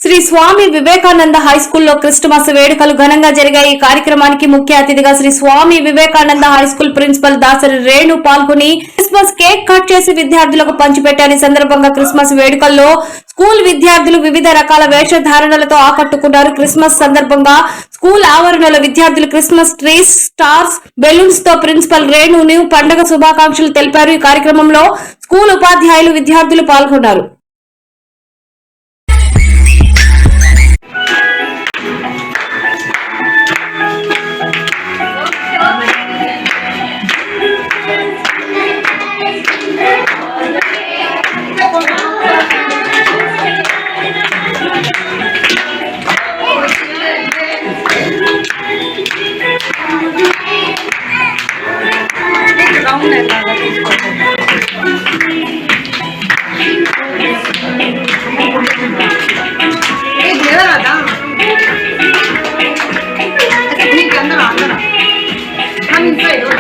Shri Swami Vivekananda high స్కూల్లో Christmas వేడుకలు ఘనంగా జరిగాయి. ఈ కార్యక్రమానికి ముఖ్య అతిథిగా Shri Swami Vivekananda high school principal Dasari Renu పాల్గొని క్రిస్మస్ కేక్ కట్ చేసి విద్యార్థులకు పంచిపెట్టారు. ఈ సందర్భంగా క్రిస్మస్ వేడుకల్లో స్కూల్ విద్యార్థులు వివిధ రకాల వేషధారణలతో ఆకట్టుకున్నారు. క్రిస్మస్ సందర్భంగా స్కూల్ ఆవరణలో విద్యార్థులు క్రిస్మస్ ట్రీస్, స్టార్స్, బెలూన్స్ తో ప్రిన్సిపల్ రేణును పండుగ శుభాకాంక్షలు తెలిపారు. ఈ కార్యక్రమంలో స్కూల్ ఉపాధ్యాయులు, విద్యార్థులు పాల్గొన్నారు. I'm